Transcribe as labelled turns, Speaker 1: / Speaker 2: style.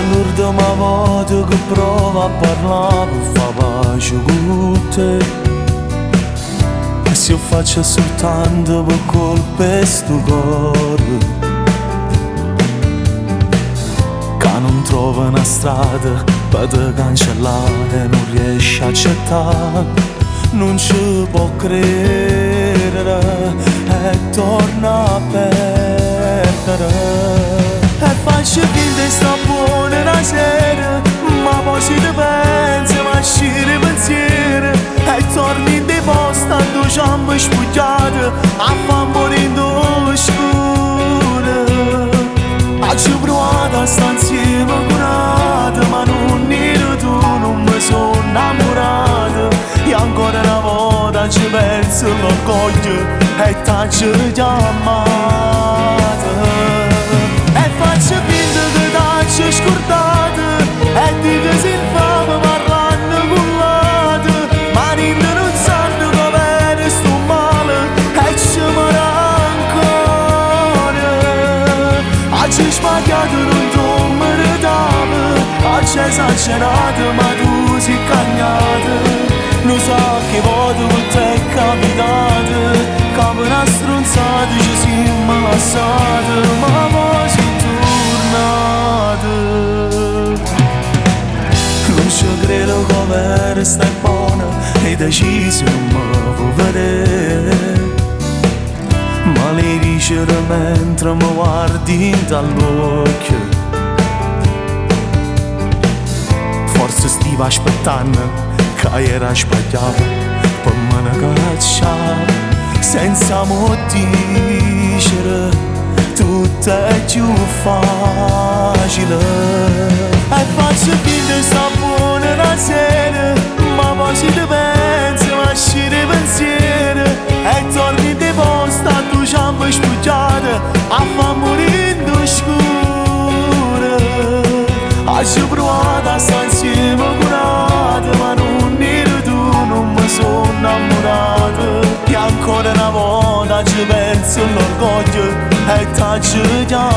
Speaker 1: l'ultima volta che provo a parlare per far pace con te. E se io faccio soltanto per colpa di sto cuore che non trova una strada per te cancellare e non riesce a accettare, non ci può credere e torna a perdere. E faccio finta di sta buona una sera, ma poi si ti pensa, ma sciri pensieri e torni in posta, due gambe spugliate a far morire in scure. Ho provato a stare insieme con un'altra, ma non ero tu, non mi sono innamorato. E ancora una volta ci penso l'orgoglio e t'ho chiamata. Faccio finta che t'hai scordato e dico si infame parlando con l'altro, ma niente non sanno che bene sto male e ci morrà ancora. Oggi sbagliato non tu mi ridavi, oggi hai esagerato ma tu sei cagnato. Non so che voto con te è capitato, come una stronzata ci siamo lasciati, ma poi sei tornato. Non ci credo come stai buona e deciso mi vuoi vedere, ma lei dice mentre mi guardi dall'occhio. Forse stai aspettando che era sbagliato per me ne cacciare senza motivare, tutto è più facile. E faccio finta di sta buona una sera, ma poi si ti pensa, ma sciri pensieri e torni in posta, due gambe spugliate a far morire in scure. Ho provato a stare insieme con un'altra, ma non ero tu, non mi sono innamorato. E ancora una volta ci penso l'orgoglio e t'ho chiamato.